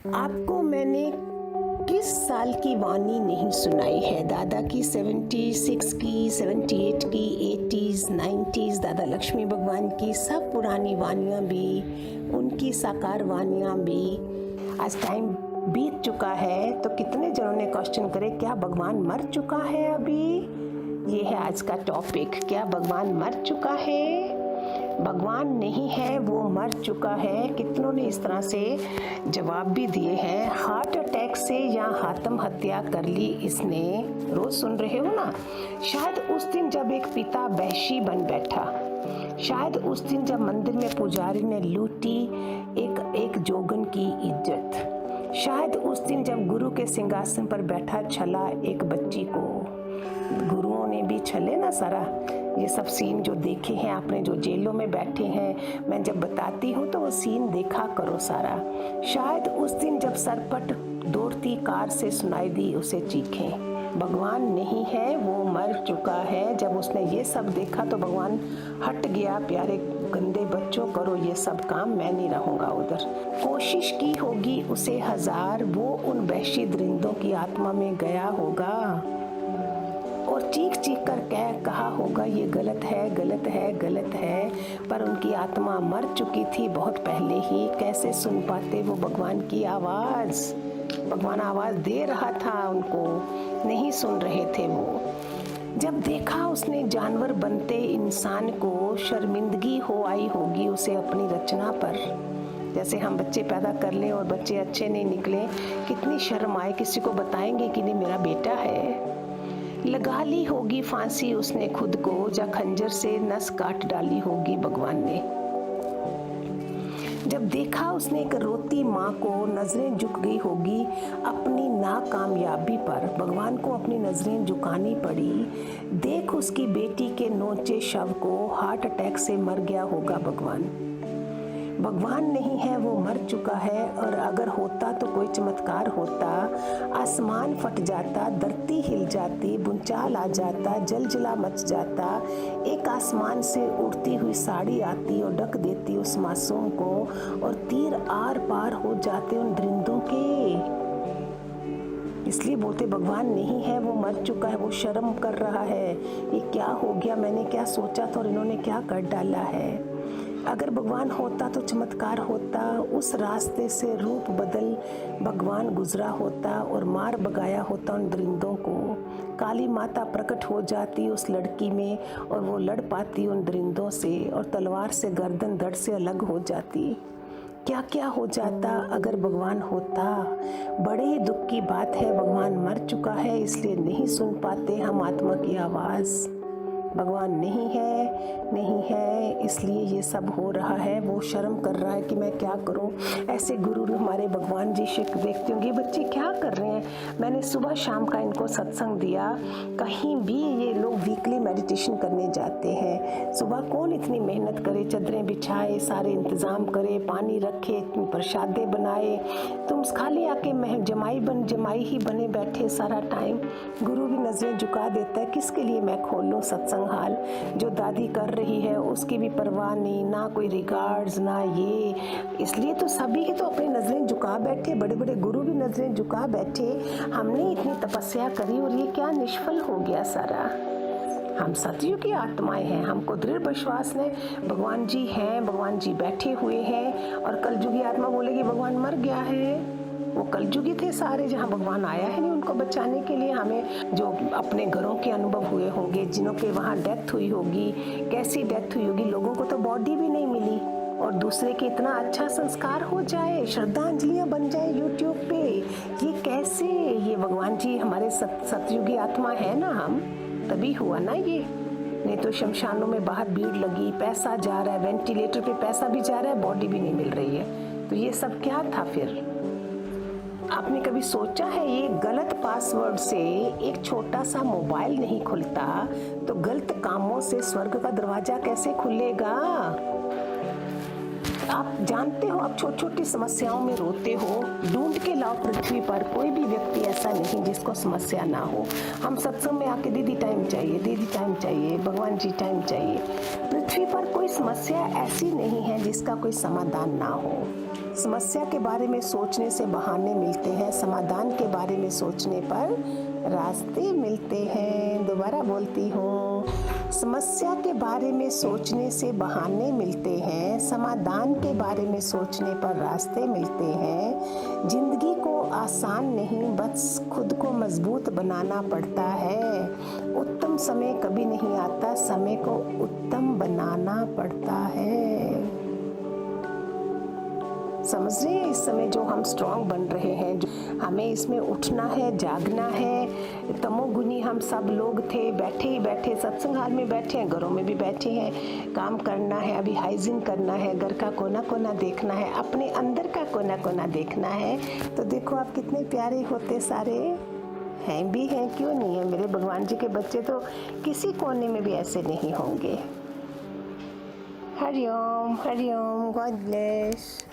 आपको मैंने किस साल की वाणी नहीं सुनाई है? दादा की 76 की, 78 की, 80s, 90s, दादा लक्ष्मी भगवान की सब पुरानी वाणियाँ भी, उनकी साकार वाणियाँ भी। आज टाइम बीत चुका है तो कितने जनों ने क्वेश्चन करे, क्या भगवान मर चुका है अभी? ये है आज का टॉपिक, क्या भगवान मर चुका है? भगवान नहीं है, वो मर चुका है। कितनों ने इस तरह से जवाब भी दिए हैं। हार्ट अटैक से या आत्महत्या कर ली इसने। रोज सुन रहे हो ना। शायद उस दिन जब एक पिता वहशी बन बैठा, शायद उस दिन जब मंदिर में पुजारी ने लूटी एक जोगन की इज्जत, शायद उस दिन जब गुरु के सिंहासन पर बैठा छला एक बच्ची को। गुरुओं ने भी छले ना सारा। ये सब सीन जो देखे हैं आपने, जो जेलों में बैठे हैं, मैं जब बताती हूँ तो वो सीन देखा करो सारा। शायद उस दिन जब सरपट दौड़ती कार से सुनाई दी उसे चीखें। भगवान नहीं है, वो मर चुका है। जब उसने ये सब देखा तो भगवान हट गया। प्यारे गंदे बच्चों, करो ये सब काम, मैं नहीं रहूँगा उधर। कोशिश की होगी उसे हजार, वो उन वहशी दरिंदों की आत्मा में गया होगा और चीख चीख कर कहा होगा ये गलत है, गलत है, गलत है। पर उनकी आत्मा मर चुकी थी बहुत पहले ही। कैसे सुन पाते वो भगवान की आवाज़? भगवान आवाज़ दे रहा था उनको, नहीं सुन रहे थे वो। जब देखा उसने जानवर बनते इंसान को, शर्मिंदगी हो आई होगी उसे अपनी रचना पर। जैसे हम बच्चे पैदा कर लें और बच्चे अच्छे नहीं निकले, कितनी शर्म आए। किसी को बताएंगे कि नहीं मेरा बेटा है। लगा ली होगी फांसी उसने खुद को, या खंजर से नस काट डाली होगी भगवान ने। जब देखा उसने एक रोती माँ को, नजरें झुक गई होगी अपनी नाकामयाबी पर। भगवान को अपनी नजरें झुकानी पड़ी। देख उसकी बेटी के नोचे शव को, हार्ट अटैक से मर गया होगा भगवान। भगवान नहीं है, वो मर चुका है। और अगर होता तो कोई चमत्कार होता, आसमान फट जाता, धरती हिल जाती, भूचाल आ जाता, जलजला मच जाता, एक आसमान से उड़ती हुई साड़ी आती और ढक देती उस मासूम को, और तीर आर पार हो जाते उन दरिंदों के। इसलिए बोलते भगवान नहीं है, वो मर चुका है। वो शर्म कर रहा है, ये क्या हो गया, मैंने क्या सोचा था और इन्होंने क्या कर डाला है। अगर भगवान होता तो चमत्कार होता, उस रास्ते से रूप बदल भगवान गुजरा होता और मार भगाया होता उन दरिंदों को। काली माता प्रकट हो जाती उस लड़की में और वो लड़ पाती उन दरिंदों से, और तलवार से गर्दन धड़ से अलग हो जाती। क्या क्या हो जाता अगर भगवान होता। बड़े ही दुख की बात है, भगवान मर चुका है, इसलिए नहीं सुन पाते हम आत्मा की आवाज़। भगवान नहीं है, नहीं है, इसलिए ये सब हो रहा है। वो शर्म कर रहा है कि मैं क्या करूं। ऐसे गुरु हमारे भगवान जी शिक देखते होंगे, बच्चे क्या कर रहे हैं। मैंने सुबह शाम का इनको सत्संग दिया। कहीं भी ये लोग वीकली मेडिटेशन करने जाते हैं। सुबह कौन इतनी मेहनत करे, चादरें बिछाए, सारे इंतज़ाम करे, पानी रखे, प्रसादे बनाए। तुम खाली आके जमाई ही बने बैठे सारा टाइम। गुरु भी नजरें झुका देता है, किसके लिए मैं खोल लूँ सत्संग हाल। जो दादी कर रही है उसकी भी परवाह नहीं, ना कोई रिगार्ड्स ना ये। इसलिए तो सभी के तो अपनी नजरें झुका बैठे, बड़े बड़े गुरु भी नजरें झुका बैठे। हमने इतनी तपस्या करी और ये क्या निष्फल हो गया सारा। हम सतयुग की आत्माएं हैं, हमको दृढ़ विश्वास है भगवान जी हैं, भगवान जी बैठे हुए हैं। और कलयुगी आत्मा बोलेगी भगवान मर गया है। वो कलयुगी थे सारे, जहाँ भगवान आया है नहीं उनको बचाने के लिए। हमें जो अपने घरों के अनुभव हुए होंगे, जिनों के वहाँ डेथ हुई होगी, कैसी डेथ हुई होगी, लोगों को तो बॉडी भी नहीं मिली, और दूसरे के इतना अच्छा संस्कार हो जाए, श्रद्धांजलियाँ बन जाए यूट्यूब पे। ये कैसे, ये भगवान जी हमारे सतयुगी आत्मा है ना, हम तभी हुआ ना ये। नहीं तो शमशानों में बाहर भीड़ लगी, पैसा जा रहा है, वेंटिलेटर पे पैसा भी जा रहा है, बॉडी भी नहीं मिल रही है। तो ये सब क्या था फिर? आपने कभी सोचा है ये गलत पासवर्ड से एक छोटा सा मोबाइल नहीं खुलता, तो गलत कामों से स्वर्ग का दरवाजा कैसे खुलेगा? आप जानते हो, आप छोटी छोटी समस्याओं में रोते हो। ढूंढ के लाओ पृथ्वी पर, कोई भी व्यक्ति ऐसा नहीं जिसको समस्या ना हो। हम सत्संग में आके दीदी टाइम चाहिए, दीदी टाइम चाहिए, भगवान जी टाइम चाहिए। पृथ्वी पर कोई समस्या ऐसी नहीं है जिसका कोई समाधान ना हो। समस्या के बारे में सोचने से बहाने मिलते हैं, समाधान के बारे में सोचने पर रास्ते मिलते हैं। दोबारा बोलती हूँ, समस्या के बारे में सोचने से बहाने मिलते हैं, समाधान के बारे में सोचने पर रास्ते मिलते हैं। जिंदगी को आसान नहीं, बस खुद को मजबूत बनाना पड़ता है। उत्तम समय कभी नहीं आता, समय को उत्तम बनाना पड़ता है। समझ रहे हैं, इस समय जो हम स्ट्रांग बन रहे हैं, हमें इसमें उठना है, जागना है। तमोगुनी हम सब लोग थे, बैठे ही बैठे सत्संग हाल में बैठे हैं, घरों में भी बैठे हैं। काम करना है, अभी हाइजीन करना है, घर का कोना कोना देखना है, अपने अंदर का कोना कोना देखना है। तो देखो आप कितने प्यारे होते सारे हैं भी हैं, क्यों नहीं है। मेरे भगवान जी के बच्चे तो किसी कोने में भी ऐसे नहीं होंगे। Hariom Hariom, God bless.